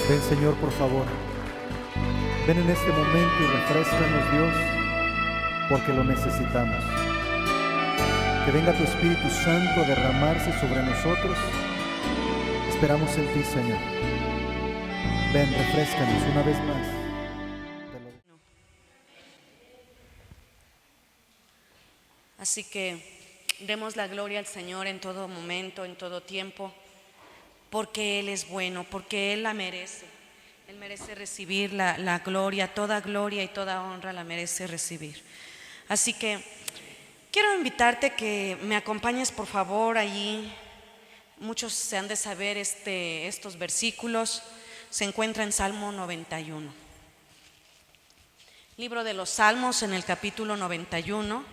Ven, Señor, por favor. Ven en este momento y refréscanos, Dios, porque lo necesitamos. Que venga tu Espíritu Santo a derramarse sobre nosotros. Esperamos en ti, Señor. Ven, refréscanos una vez más. Así que demos la gloria al Señor en todo momento, en todo tiempo, porque Él es bueno, porque Él la merece. Él merece recibir la gloria y toda honra la merece recibir. Así que quiero invitarte que me acompañes, por favor, allí. Muchos se han de saber estos versículos. Se encuentra en Salmo 91. Libro de los Salmos, en el capítulo 91.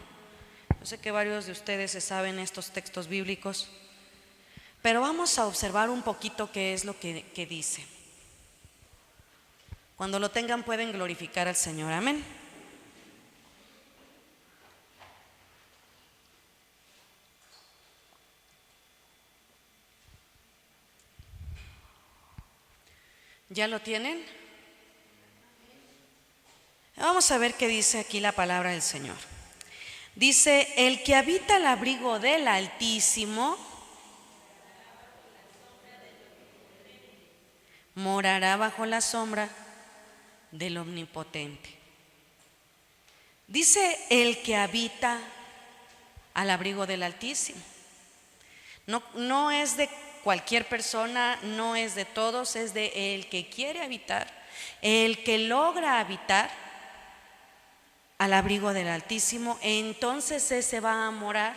Yo sé que varios de ustedes se saben estos textos bíblicos, pero vamos a observar un poquito qué es lo que dice. Cuando lo tengan pueden glorificar al Señor. Amén. ¿Ya lo tienen? Vamos a ver qué dice aquí la palabra del Señor. Dice: el que habita al abrigo del Altísimo morará bajo la sombra del Omnipotente. Dice el que habita al abrigo del Altísimo. No es de cualquier persona, no es de todos, es de el que quiere habitar, el que logra habitar al abrigo del Altísimo. Entonces ese va a morar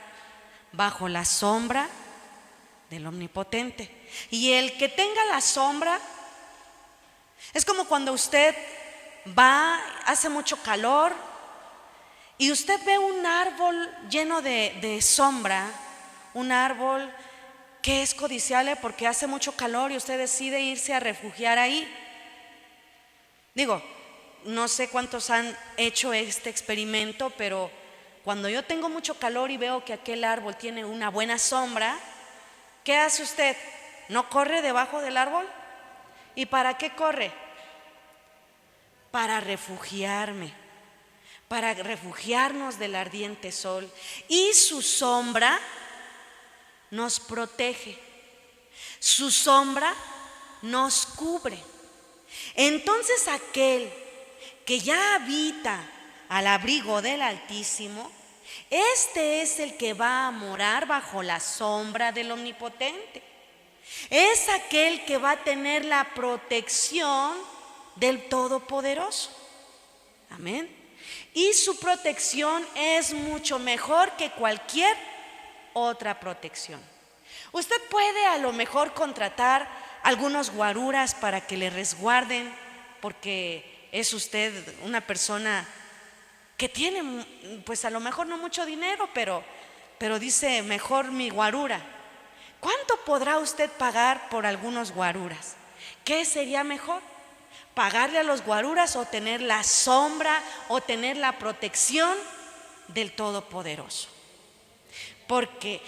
bajo la sombra del Omnipotente. Y el que tenga la sombra es como cuando usted va, hace mucho calor y usted ve un árbol lleno de sombra, un árbol que es codiciable porque hace mucho calor y usted decide irse a refugiar ahí. Digo, no sé cuántos han hecho este experimento, pero cuando yo tengo mucho calor y veo que aquel árbol tiene una buena sombra, ¿qué hace usted? ¿No corre debajo del árbol? ¿Y para qué corre? Para refugiarme, para refugiarnos del ardiente sol. Y su sombra nos protege, su sombra nos cubre. Entonces aquel que ya habita al abrigo del Altísimo, este es el que va a morar bajo la sombra del Omnipotente. Es aquel que va a tener la protección del Todopoderoso. Amén. Y su protección es mucho mejor que cualquier otra protección. Usted puede a lo mejor contratar algunos guaruras para que le resguarden, porque es usted una persona que tiene, pues a lo mejor no mucho dinero, pero dice: mejor mi guarura. ¿Cuánto podrá usted pagar por algunos guaruras? ¿Qué sería mejor? ¿Pagarle a los guaruras o tener la sombra o tener la protección del Todopoderoso? Porque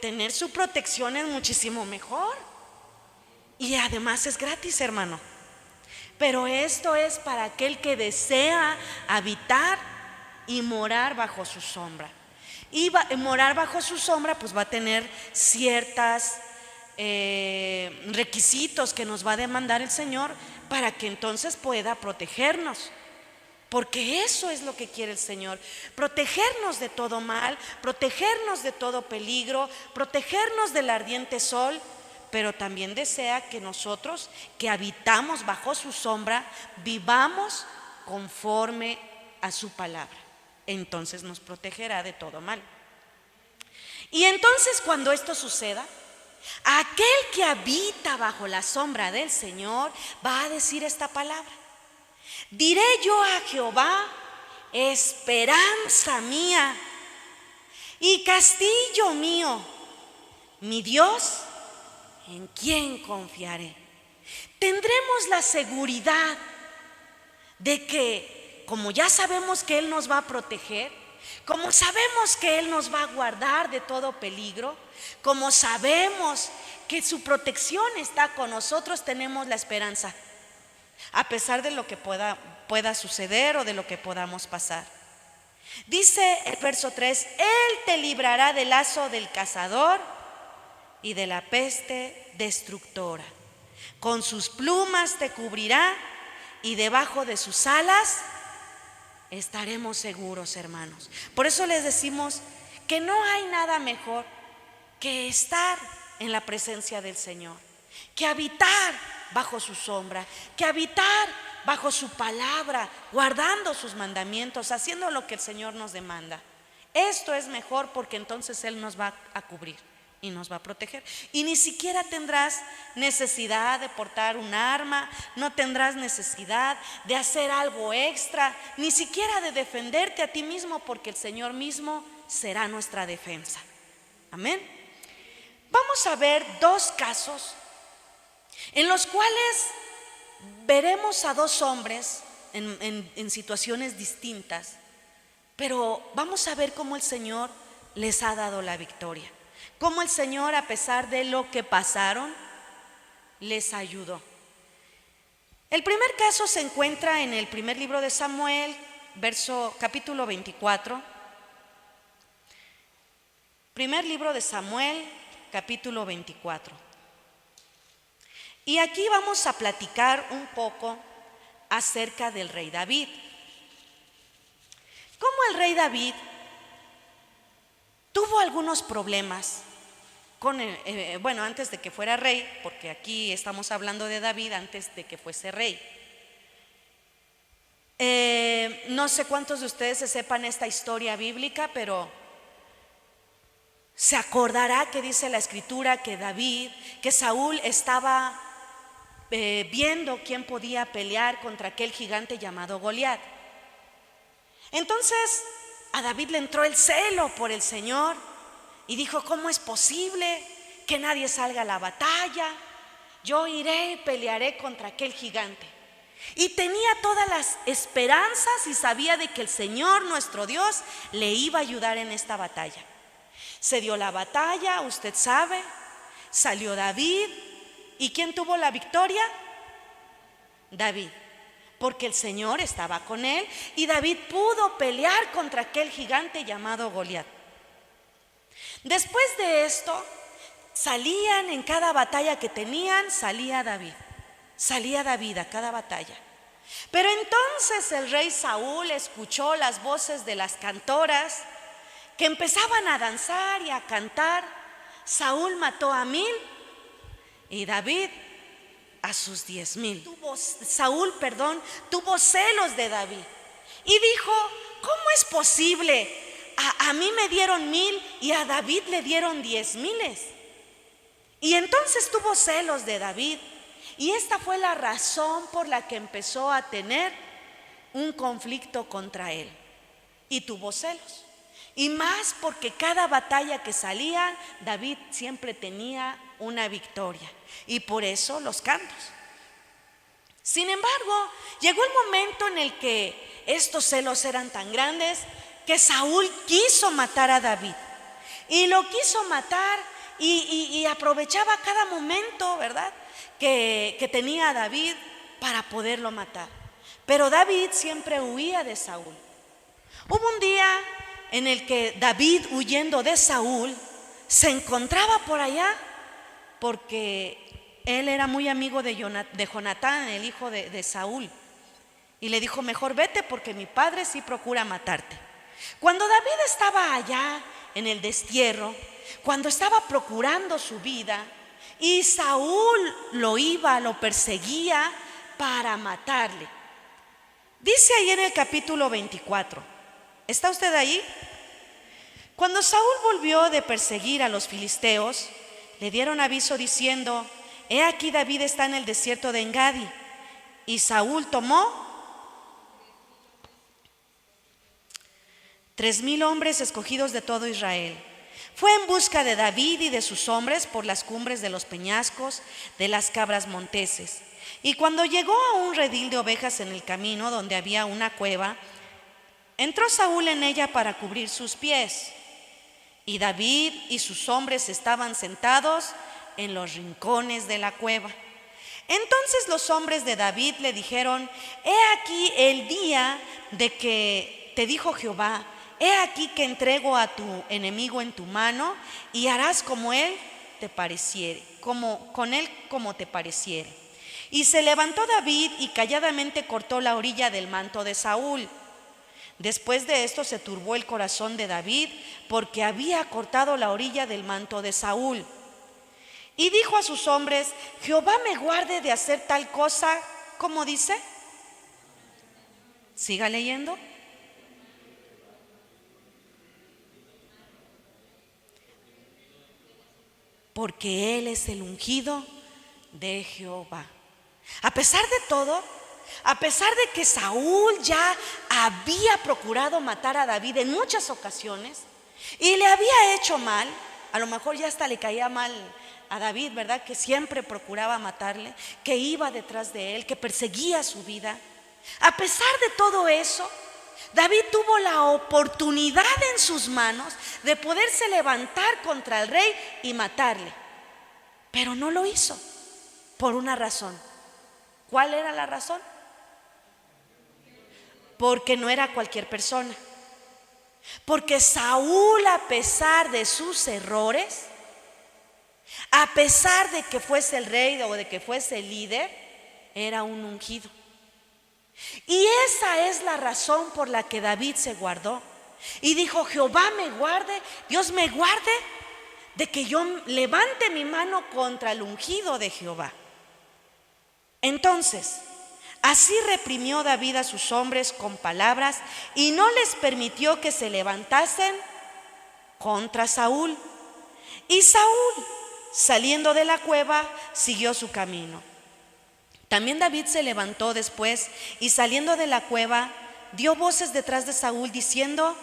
tener su protección es muchísimo mejor. Y además es gratis, hermano. Pero esto es para aquel que desea habitar y morar bajo su sombra. Y morar bajo su sombra pues va a tener ciertas requisitos que nos va a demandar el Señor para que entonces pueda protegernos. Porque eso es lo que quiere el Señor: protegernos de todo mal, protegernos de todo peligro, protegernos del ardiente sol. Pero también desea que nosotros, que habitamos bajo su sombra, vivamos conforme a su palabra. Entonces nos protegerá de todo mal. Y entonces, cuando esto suceda, aquel que habita bajo la sombra del Señor va a decir esta palabra: diré yo a Jehová, esperanza mía y castillo mío, mi Dios, ¿en quién confiaré? Tendremos la seguridad de que, como ya sabemos que Él nos va a proteger, como sabemos que Él nos va a guardar de todo peligro, como sabemos que su protección está con nosotros, tenemos la esperanza. a pesar de lo que pueda suceder o de lo que podamos pasar. Dice el verso 3: Él te librará del lazo del cazador y de la peste destructora. Con sus plumas te cubrirá y debajo de sus alas estaremos seguros, hermanos. Por eso les decimos que no hay nada mejor que estar en la presencia del Señor, que habitar bajo su sombra, que habitar bajo su palabra, guardando sus mandamientos, haciendo lo que el Señor nos demanda. Esto es mejor, porque entonces Él nos va a cubrir y nos va a proteger. Y ni siquiera tendrás necesidad de portar un arma, no tendrás necesidad de hacer algo extra, ni siquiera de defenderte a ti mismo, porque el Señor mismo será nuestra defensa. Amén. Vamos a ver dos casos en los cuales veremos a dos hombres en situaciones distintas, pero vamos a ver cómo el Señor les ha dado la victoria, cómo el Señor, a pesar de lo que pasaron, les ayudó. El primer caso se encuentra en el primer libro de Samuel, capítulo 24. Primer libro de Samuel, capítulo 24. Y aquí vamos a platicar un poco acerca del rey David. Cómo el rey David tuvo algunos problemas antes de que fuera rey, porque aquí estamos hablando de David antes de que fuese rey. No sé cuántos de ustedes se sepan esta historia bíblica, pero se acordará que dice la escritura que Saúl estaba viendo quién podía pelear contra aquel gigante llamado Goliat. Entonces a David le entró el celo por el Señor y dijo: ¿cómo es posible que nadie salga a la batalla? Yo iré y pelearé contra aquel gigante. Y tenía todas las esperanzas y sabía de que el Señor nuestro Dios le iba a ayudar en esta batalla. Se dio la batalla, usted sabe, salió David. ¿Y quién tuvo la victoria? David, porque el Señor estaba con él y David pudo pelear contra aquel gigante llamado Goliat. Después de esto, salían en cada batalla que tenían, salía David a cada batalla. Pero entonces el rey Saúl escuchó las voces de las cantoras que empezaban a danzar y a cantar. Saúl mató a 1000 y David a sus 10,000. Saúl tuvo celos de David y dijo: ¿cómo es posible? A mí me dieron 1000 y a David le dieron 10,000. Y entonces tuvo celos de David, y esta fue la razón por la que empezó a tener un conflicto contra él, y tuvo celos. Y más porque cada batalla que salía, David siempre tenía una victoria, y por eso los cantos. Sin embargo, llegó el momento en el que estos celos eran tan grandes que Saúl quiso matar a David, y lo quiso matar y aprovechaba cada momento, ¿verdad?, que tenía David para poderlo matar. Pero David siempre huía de Saúl. Hubo un día en el que David, huyendo de Saúl, se encontraba por allá, porque él era muy amigo de Jonatán, el hijo de Saúl, y le dijo: mejor vete, porque mi padre sí procura matarte. Cuando David estaba allá en el destierro, cuando estaba procurando su vida, y Saúl lo perseguía para matarle. Dice ahí en el capítulo 24, ¿está usted ahí? Cuando Saúl volvió de perseguir a los filisteos, le dieron aviso diciendo: he aquí David está en el desierto de Engadi. Y Saúl tomó 3,000 hombres escogidos de todo Israel. Fue en busca de David y de sus hombres por las cumbres de los peñascos, de las cabras monteses. Y cuando llegó a un redil de ovejas en el camino, donde había una cueva, entró Saúl en ella para cubrir sus pies. Y David y sus hombres estaban sentados en los rincones de la cueva. Entonces los hombres de David le dijeron: he aquí el día de que te dijo Jehová: he aquí que entrego a tu enemigo en tu mano, y harás como él te pareciere, como te pareciere. Y se levantó David y calladamente cortó la orilla del manto de Saúl. Después de esto se turbó el corazón de David, porque había cortado la orilla del manto de Saúl. Y dijo a sus hombres: Jehová me guarde de hacer tal cosa. ¿Cómo dice? Siga leyendo. Porque él es el ungido de Jehová. A pesar de todo, a pesar de que Saúl ya había procurado matar a David en muchas ocasiones y le había hecho mal, a lo mejor ya hasta le caía mal a David, ¿verdad? Que siempre procuraba matarle, que iba detrás de él, que perseguía su vida. A pesar de todo eso, David tuvo la oportunidad en sus manos de poderse levantar contra el rey y matarle, pero no lo hizo por una razón. ¿Cuál era la razón? Porque no era cualquier persona. Porque Saúl, a pesar de sus errores, a pesar de que fuese el rey o de que fuese el líder, era un ungido. Y esa es la razón por la que David se guardó y dijo: Jehová me guarde, Dios me guarde de que yo levante mi mano contra el ungido de Jehová. Entonces, así reprimió David a sus hombres con palabras y no les permitió que se levantasen contra Saúl. Y Saúl, saliendo de la cueva, siguió su camino. También David se levantó después y, saliendo de la cueva, dio voces detrás de Saúl diciendo: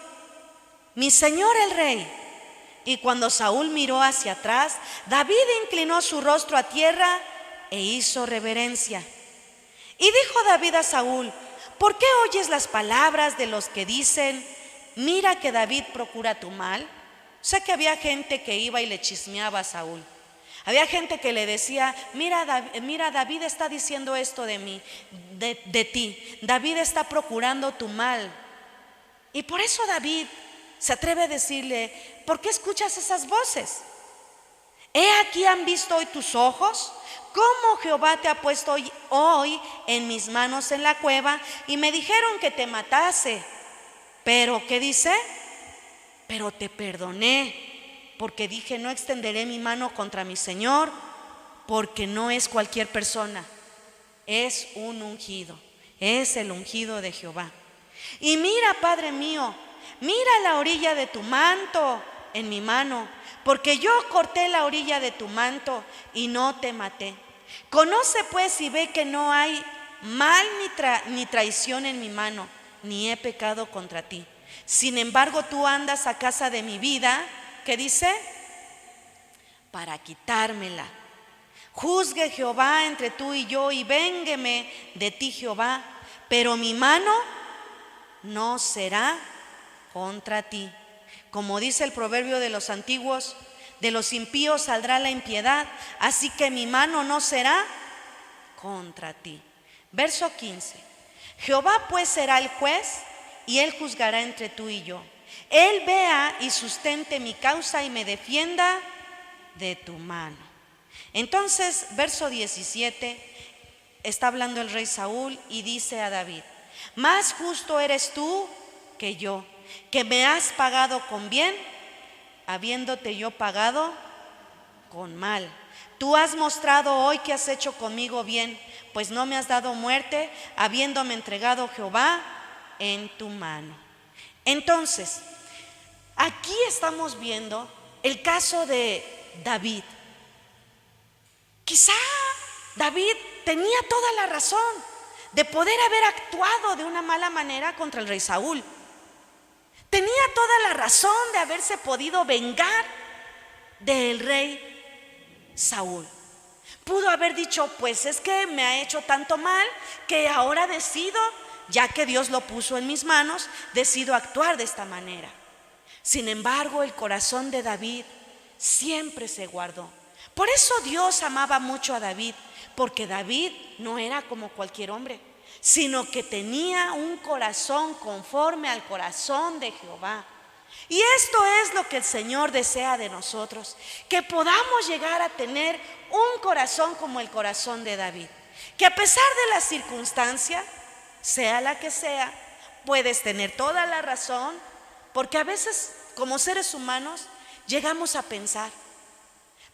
mi señor el rey. Y cuando Saúl miró hacia atrás, David inclinó su rostro a tierra e hizo reverencia. Y dijo David a Saúl: ¿por qué oyes las palabras de los que dicen: mira que David procura tu mal? O sea, que había gente que iba y le chismeaba a Saúl. Había gente que le decía: mira, David está diciendo esto de mí, de ti. David está procurando tu mal. Y por eso David se atreve a decirle: ¿por qué escuchas esas voces? He aquí, han visto hoy tus ojos cómo Jehová te ha puesto hoy en mis manos en la cueva, y me dijeron que te matase. Pero, ¿qué dice? Pero te perdoné, porque dije: no extenderé mi mano contra mi Señor, porque no es cualquier persona, es un ungido, es el ungido de Jehová. Y mira, Padre mío, mira la orilla de tu manto en mi mano, porque yo corté la orilla de tu manto y no te maté. Conoce pues y ve que no hay mal ni traición en mi mano, ni he pecado contra ti. Sin embargo, tú andas a casa de mi vida, ¿qué dice? Para quitármela. Juzgue Jehová entre tú y yo, y véngueme de ti Jehová, pero mi mano no será contra ti. Como dice el proverbio de los antiguos: de los impíos saldrá la impiedad, así que mi mano no será contra ti. Verso 15. Jehová pues será el juez, y él juzgará entre tú y yo. Él vea y sustente mi causa y me defienda de tu mano. Entonces, verso 17, está hablando el rey Saúl y dice a David: más justo eres tú que yo, que me has pagado con bien, habiéndote yo pagado con mal. Tú has mostrado hoy que has hecho conmigo bien, pues no me has dado muerte, habiéndome entregado Jehová en tu mano. Entonces, aquí estamos viendo el caso de David. Quizá David tenía toda la razón de poder haber actuado de una mala manera contra el rey Saúl. Tenía toda la razón de haberse podido vengar del rey Saúl. Pudo haber dicho: pues es que me ha hecho tanto mal que ahora decido, ya que Dios lo puso en mis manos, decido actuar de esta manera. Sin embargo, el corazón de David siempre se guardó, Por eso Dios amaba mucho a David, porque David no era como cualquier hombre, sino que tenía un corazón conforme al corazón de Jehová. Y esto es lo que el Señor desea de nosotros, que podamos llegar a tener un corazón como el corazón de David, que a pesar de la circunstancia, sea la que sea, puedes tener toda la razón, porque a veces como seres humanos llegamos a pensar,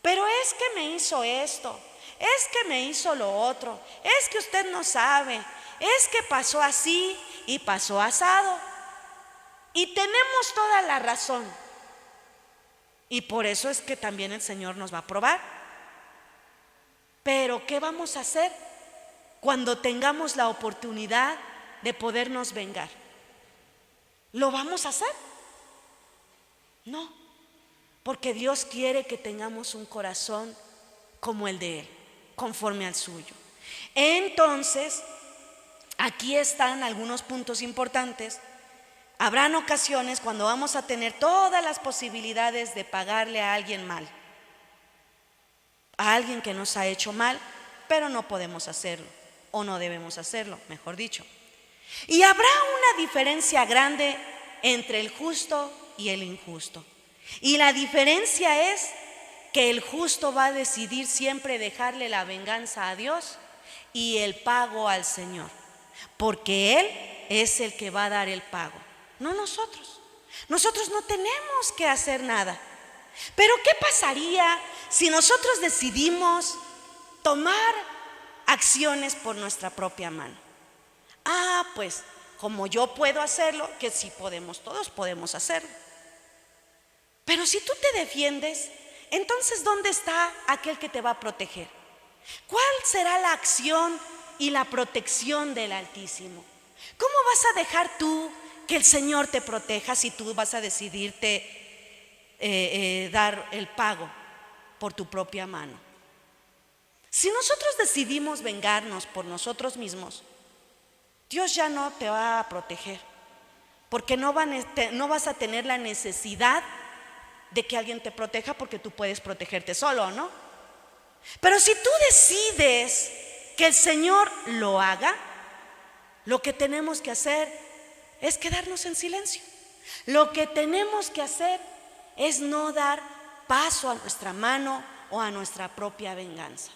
pero es que me hizo esto, es que me hizo lo otro, es que usted no sabe, es que pasó así y pasó asado. Y tenemos toda la razón. Y por eso es que también el Señor nos va a probar. Pero ¿qué vamos a hacer cuando tengamos la oportunidad de podernos vengar? ¿Lo vamos a hacer? No, porque Dios quiere que tengamos un corazón como el de Él, conforme al suyo. Entonces, aquí están algunos puntos importantes. Habrán ocasiones cuando vamos a tener todas las posibilidades de pagarle a alguien mal, a alguien que nos ha hecho mal, pero no podemos hacerlo, o no debemos hacerlo, mejor dicho. Y habrá una diferencia grande entre el justo y el injusto. Y la diferencia es que el justo va a decidir siempre dejarle la venganza a Dios y el pago al Señor, porque Él es el que va a dar el pago. No nosotros. Nosotros no tenemos que hacer nada. Pero ¿qué pasaría si nosotros decidimos tomar acciones por nuestra propia mano? Pues como yo puedo hacerlo, que sí podemos, todos podemos hacerlo. Pero si tú te defiendes, entonces ¿dónde está aquel que te va a proteger? ¿Cuál será la acción y la protección del Altísimo? ¿Cómo vas a dejar tú que el Señor te proteja si tú vas a decidirte dar el pago por tu propia mano? Si nosotros decidimos vengarnos por nosotros mismos, Dios ya no te va a proteger, porque no vas a tener la necesidad de que alguien te proteja, porque tú puedes protegerte solo, ¿no? Pero si tú decides que el Señor lo haga, lo que tenemos que hacer es quedarnos en silencio. Lo que tenemos que hacer es no dar paso a nuestra mano o a nuestra propia venganza,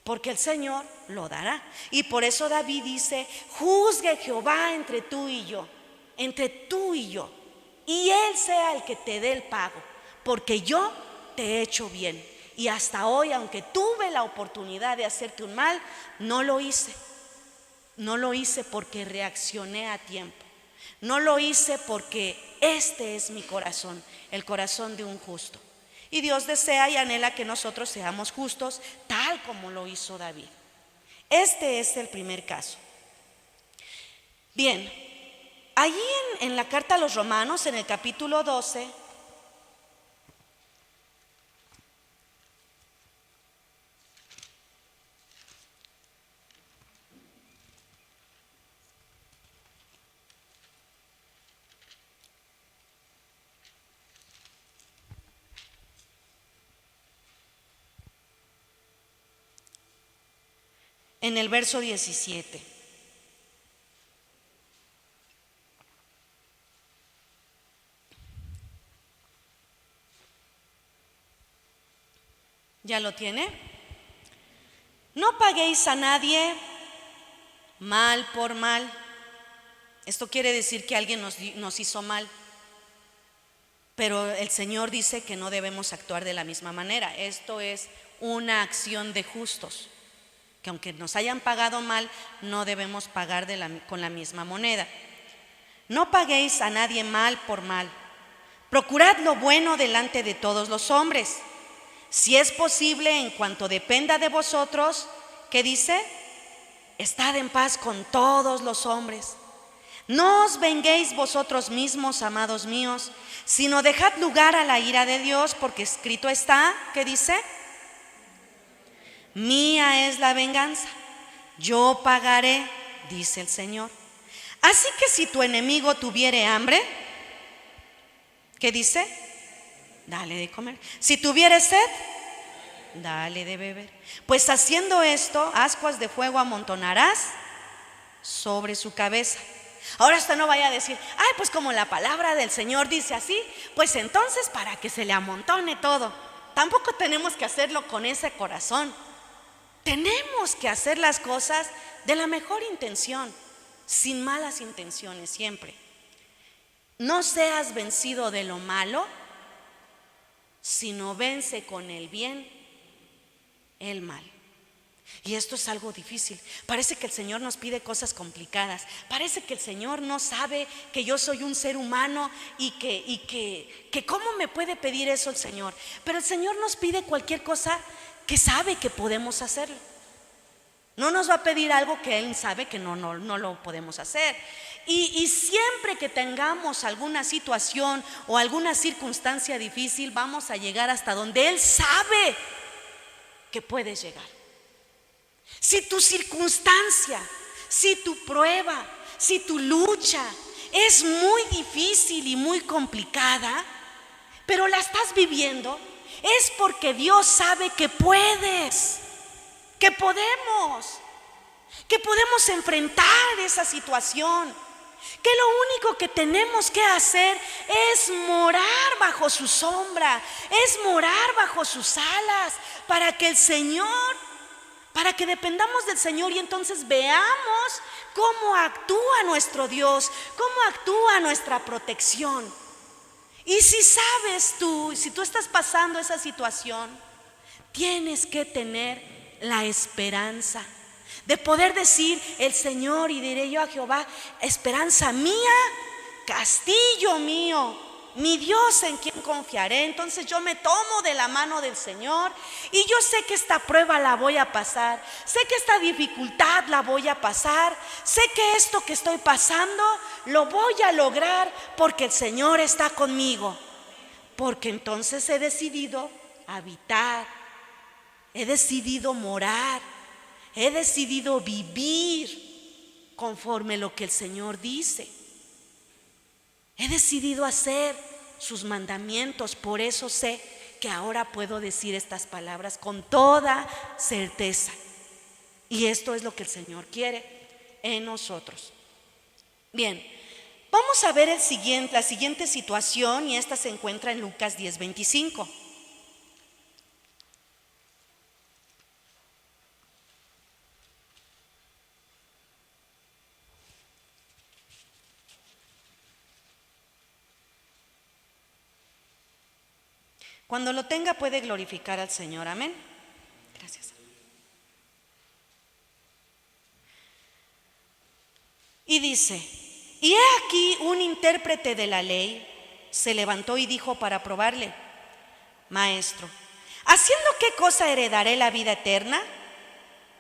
porque el Señor lo dará. Y por eso David dice: juzgue Jehová entre tú y yo, y Él sea el que te dé el pago, porque yo te he hecho bien. Y hasta hoy, aunque tuve la oportunidad de hacerte un mal, no lo hice. No lo hice porque reaccioné a tiempo. No lo hice porque este es mi corazón, el corazón de un justo. Y Dios desea y anhela que nosotros seamos justos, tal como lo hizo David. Este es el primer caso. Bien, allí en la carta a los Romanos, en el capítulo 12, en el verso 17. ¿Ya lo tiene? No paguéis a nadie mal por mal. Esto quiere decir que alguien nos hizo mal, pero el Señor dice que no debemos actuar de la misma manera. Esto es una acción de justos, que aunque nos hayan pagado mal, no debemos pagar con la misma moneda. No paguéis a nadie mal por mal. Procurad lo bueno delante de todos los hombres. Si es posible, en cuanto dependa de vosotros, ¿qué dice? Estad en paz con todos los hombres. No os venguéis vosotros mismos, amados míos, sino dejad lugar a la ira de Dios, porque escrito está, ¿qué dice? Mía es la venganza, yo pagaré, dice el Señor. Así que si tu enemigo tuviere hambre, ¿qué dice? Dale de comer. Si tuviere sed, dale de beber. Pues haciendo esto, ascuas de fuego amontonarás sobre su cabeza. Ahora usted no vaya a decir, ay, pues como la palabra del Señor dice así, pues entonces para que se le amontone todo. Tampoco tenemos que hacerlo con ese corazón. Tenemos que hacer las cosas de la mejor intención, sin malas intenciones siempre. No seas vencido de lo malo, sino vence con el bien el mal. Y esto es algo difícil. Parece que el Señor nos pide cosas complicadas. Parece que el Señor no sabe que yo soy un ser humano y que ¿cómo me puede pedir eso el Señor? Pero el Señor nos pide cualquier cosa que sabe que podemos hacerlo. No nos va a pedir algo que Él sabe que no lo podemos hacer. Y siempre que tengamos alguna situación o alguna circunstancia difícil, vamos a llegar hasta donde Él sabe que puedes llegar. Si tu circunstancia, si tu prueba, si tu lucha es muy difícil y muy complicada, pero la estás viviendo, es porque Dios sabe que puedes, que podemos enfrentar esa situación, que lo único que tenemos que hacer es morar bajo su sombra, es morar bajo sus alas, para que dependamos del Señor y entonces veamos cómo actúa nuestro Dios, cómo actúa nuestra protección. Y si sabes tú, si tú estás pasando esa situación, tienes que tener la esperanza de poder decir el Señor, y diré yo a Jehová, esperanza mía, castillo mío, mi Dios en quien confiaré. Entonces yo me tomo de la mano del Señor y yo sé que esta prueba la voy a pasar, sé que esta dificultad la voy a pasar, sé que esto que estoy pasando lo voy a lograr porque el Señor está conmigo, porque entonces he decidido habitar, he decidido morar, he decidido vivir conforme lo que el Señor dice. He decidido hacer sus mandamientos, por eso sé que ahora puedo decir estas palabras con toda certeza. Y esto es lo que el Señor quiere en nosotros. Bien, vamos a ver la siguiente situación, y esta se encuentra en Lucas 10:25. Cuando lo tenga puede glorificar al Señor, amén. Gracias. Y dice, y he aquí un intérprete de la ley se levantó y dijo para probarle, maestro, ¿haciendo qué cosa heredaré la vida eterna?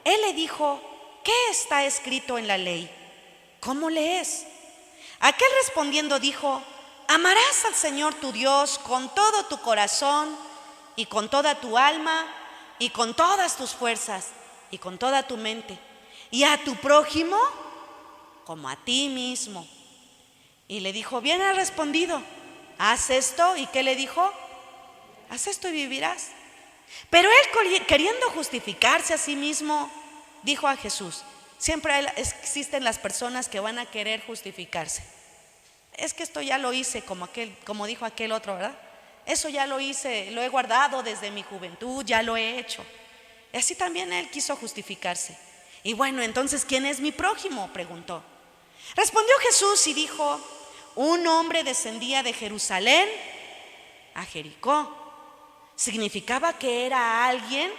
Él le dijo, ¿qué está escrito en la ley? ¿Cómo lees? Aquel respondiendo dijo, amarás al Señor tu Dios con todo tu corazón y con toda tu alma y con todas tus fuerzas y con toda tu mente, y a tu prójimo como a ti mismo. Y le dijo, bien has respondido, haz esto. ¿Y qué le dijo? Haz esto y vivirás. Pero él, queriendo justificarse a sí mismo, dijo a Jesús, siempre existen las personas que van a querer justificarse. Es que esto ya lo hice, como dijo aquel otro, ¿verdad? Eso ya lo hice, lo he guardado desde mi juventud, ya lo he hecho. Y así también él quiso justificarse. Y bueno, entonces, ¿quién es mi prójimo?, preguntó. Respondió Jesús y dijo, un hombre descendía de Jerusalén a Jericó. Significaba que era alguien,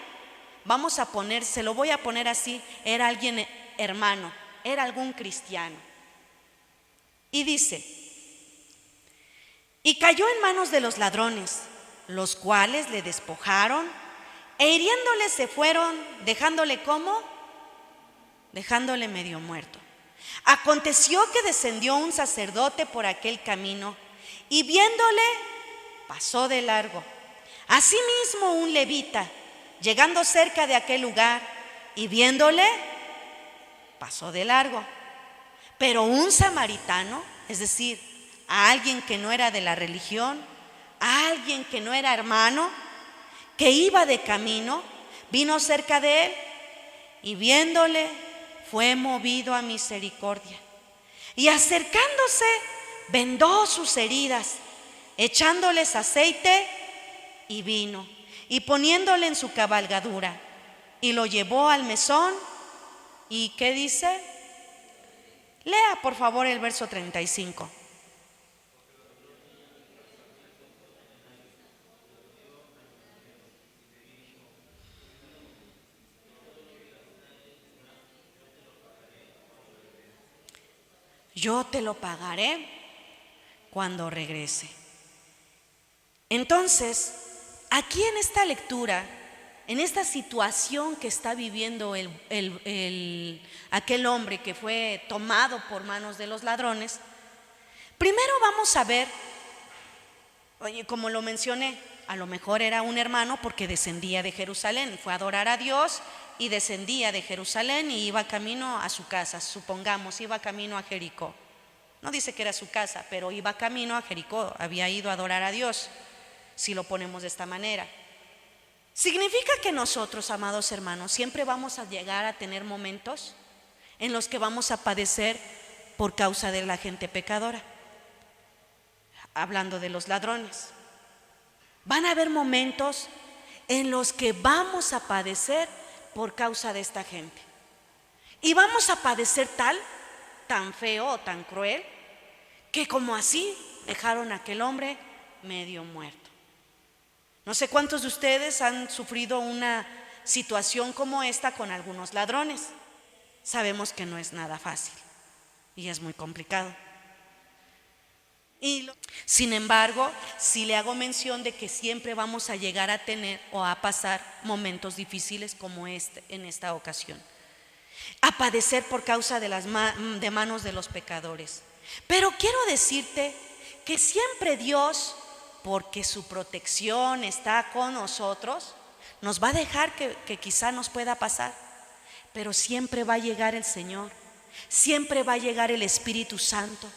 se lo voy a poner así, era alguien hermano, era algún cristiano. Y dice, y cayó en manos de los ladrones, los cuales le despojaron e hiriéndole se fueron, dejándole ¿cómo? Dejándole medio muerto. Aconteció que descendió un sacerdote por aquel camino y viéndole pasó de largo. Asimismo un levita, llegando cerca de aquel lugar y viéndole pasó de largo. Pero un samaritano, es decir, a alguien que no era de la religión, a alguien que no era hermano, que iba de camino, vino cerca de él y viéndole fue movido a misericordia. Y acercándose, vendó sus heridas, echándoles aceite y vino, y poniéndole en su cabalgadura, y lo llevó al mesón. ¿Y qué dice? Lea por favor el verso 35. Yo te lo pagaré cuando regrese. Entonces, aquí en esta lectura, en esta situación que está viviendo aquel hombre que fue tomado por manos de los ladrones, primero vamos a ver, oye, como lo mencioné, a lo mejor era un hermano porque descendía de Jerusalén, fue a adorar a Dios y descendía de Jerusalén y iba camino a su casa, supongamos, iba camino a Jericó. No dice que era su casa, pero iba camino a Jericó, había ido a adorar a Dios, si lo ponemos de esta manera. Significa que nosotros, amados hermanos, siempre vamos a llegar a tener momentos en los que vamos a padecer por causa de la gente pecadora. Hablando de los ladrones, van a haber momentos en los que vamos a padecer por causa de esta gente. Y vamos a padecer tan feo o tan cruel, que como así dejaron a aquel hombre medio muerto. No sé cuántos de ustedes han sufrido una situación como esta con algunos ladrones. Sabemos que no es nada fácil y es muy complicado. Sin embargo, sí le hago mención de que siempre vamos a llegar a tener o a pasar momentos difíciles como en esta ocasión, a padecer por causa de manos de los pecadores. Pero quiero decirte que siempre Dios, porque su protección está con nosotros, nos va a dejar que quizá nos pueda pasar, pero siempre va a llegar el Señor, siempre va a llegar el Espíritu Santo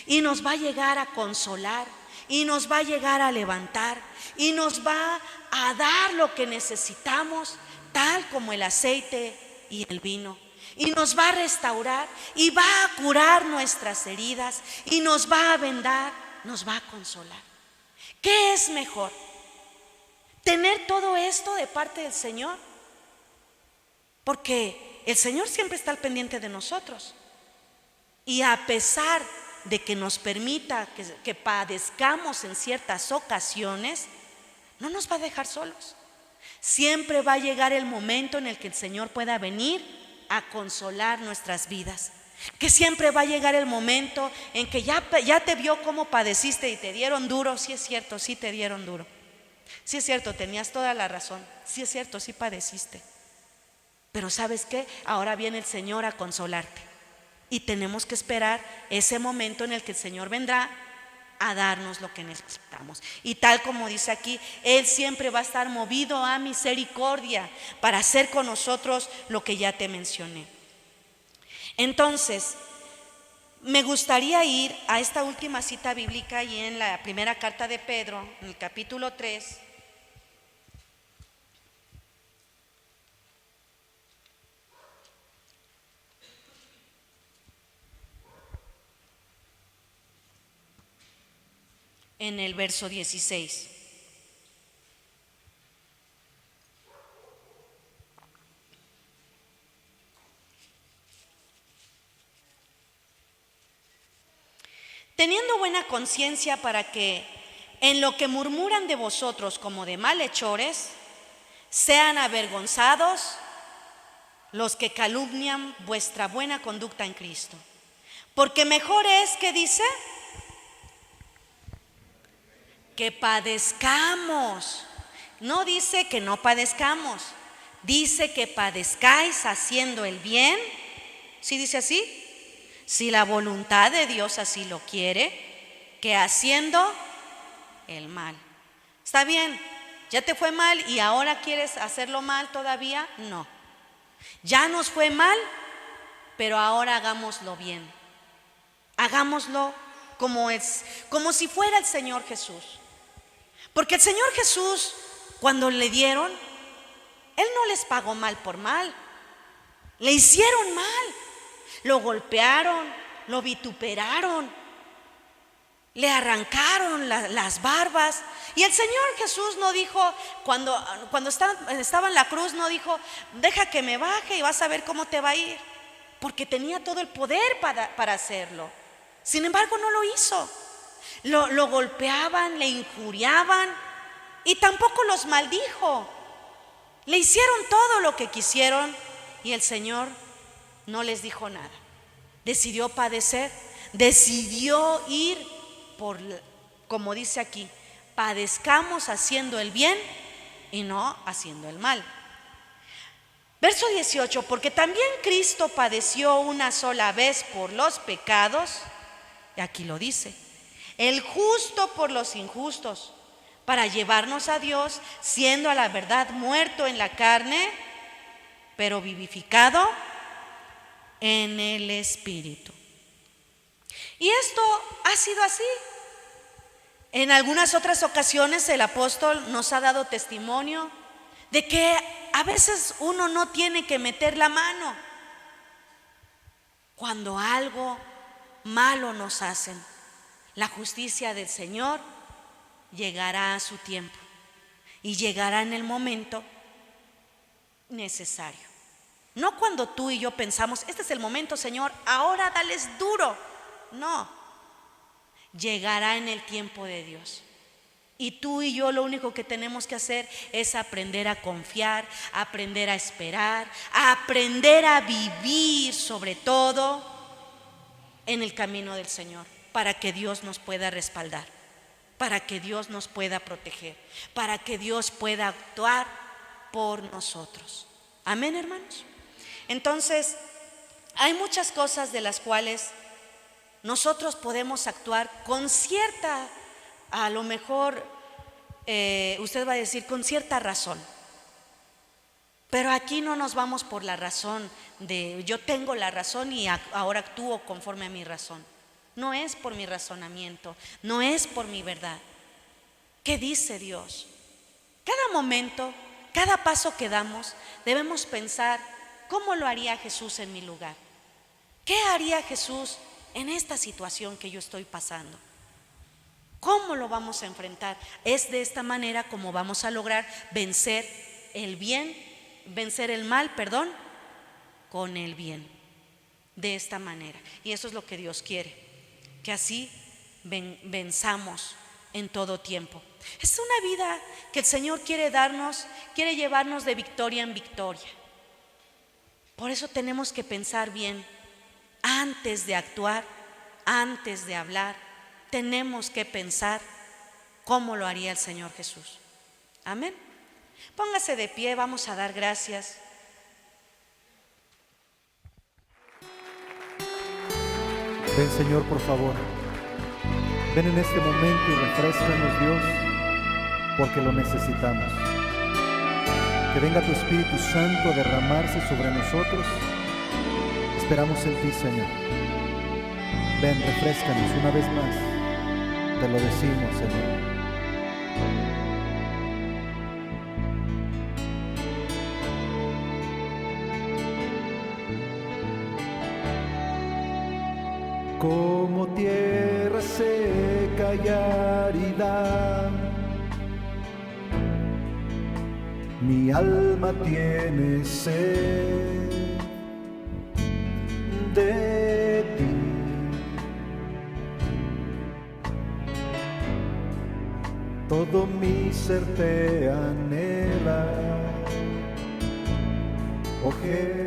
y nos va a llegar a consolar y nos va a llegar a levantar y nos va a dar lo que necesitamos, tal como el aceite y el vino. Y nos va a restaurar y va a curar nuestras heridas y nos va a vendar, nos va a consolar. ¿Qué es mejor? ¿Tener todo esto de parte del Señor? Porque el Señor siempre está al pendiente de nosotros. Y a pesar de que nos permita que padezcamos en ciertas ocasiones, no nos va a dejar solos. Siempre va a llegar el momento en el que el Señor pueda venir a consolar nuestras vidas, que siempre va a llegar el momento en que ya te vio cómo padeciste y te dieron duro. Sí es cierto, sí te dieron duro, sí es cierto, tenías toda la razón, sí es cierto, sí padeciste, pero ¿sabes qué? Ahora viene el Señor a consolarte y tenemos que esperar ese momento en el que el Señor vendrá a darnos lo que necesitamos. Y tal como dice aquí, Él siempre va a estar movido a misericordia para hacer con nosotros lo que ya te mencioné. Entonces, me gustaría ir a esta última cita bíblica y en la primera carta de Pedro, en el capítulo 3. En el verso 16. Teniendo buena conciencia para que en lo que murmuran de vosotros como de malhechores, sean avergonzados los que calumnian vuestra buena conducta en Cristo. Porque mejor es, que dice, que padezcamos. No dice que no padezcamos, dice que padezcáis haciendo el bien. ¿Sí dice así? Si la voluntad de Dios así lo quiere, que haciendo el mal. Está bien, ya te fue mal y ahora quieres hacerlo mal todavía. No, ya nos fue mal, pero ahora hagámoslo bien. Hagámoslo como es, como si fuera el Señor Jesús. Porque el Señor Jesús cuando le dieron, Él no les pagó mal por mal. Le hicieron mal. Lo golpearon, lo vituperaron, le arrancaron las barbas. Y el Señor Jesús no dijo, cuando estaba en la cruz, no dijo: deja que me baje y vas a ver cómo te va a ir, porque tenía todo el poder para hacerlo. Sin embargo, no lo hizo. Lo golpeaban, le injuriaban y tampoco los maldijo. Le hicieron todo lo que quisieron y el Señor no les dijo nada. Decidió padecer, decidió ir por, como dice aquí, padezcamos haciendo el bien y no haciendo el mal. Verso 18, porque también Cristo padeció una sola vez por los pecados, y aquí lo dice, el justo por los injustos, para llevarnos a Dios, siendo a la verdad muerto en la carne, pero vivificado en el Espíritu. Y esto ha sido así. En algunas otras ocasiones el apóstol nos ha dado testimonio de que a veces uno no tiene que meter la mano cuando algo malo nos hacen. La justicia del Señor llegará a su tiempo y llegará en el momento necesario. No cuando tú y yo pensamos: este es el momento, Señor, ahora dales duro. No, llegará en el tiempo de Dios. Y tú y yo lo único que tenemos que hacer es aprender a confiar, aprender a esperar, a aprender a vivir sobre todo en el camino del Señor, para que Dios nos pueda respaldar, para que Dios nos pueda proteger, para que Dios pueda actuar por nosotros. Amén, hermanos. Entonces, hay muchas cosas de las cuales nosotros podemos actuar con cierta, a lo mejor usted va a decir con cierta razón, pero aquí no nos vamos por la razón de yo tengo la razón y ahora actúo conforme a mi razón. No es por mi razonamiento, no es por mi verdad. ¿Qué dice Dios? Cada momento, cada paso que damos, debemos pensar: ¿cómo lo haría Jesús en mi lugar? ¿Qué haría Jesús en esta situación que yo estoy pasando? ¿Cómo lo vamos a enfrentar? Es de esta manera como vamos a lograr vencer el mal, con el bien. De esta manera. Y eso es lo que Dios quiere, que así venzamos en todo tiempo. Es una vida que el Señor quiere llevarnos de victoria en victoria. Por eso tenemos que pensar bien antes de actuar, antes de hablar. Tenemos que pensar cómo lo haría el Señor Jesús. Amén. Póngase de pie, vamos a dar gracias. Ven, Señor, por favor. Ven en este momento y refréscanos, Dios, porque lo necesitamos. Que venga tu Espíritu Santo a derramarse sobre nosotros. Esperamos en ti, Señor. Ven, refréscanos una vez más. Te lo decimos, Señor. Como tierra seca y árida, mi alma tiene sed de ti. Todo mi ser te anhela, oh Jesús.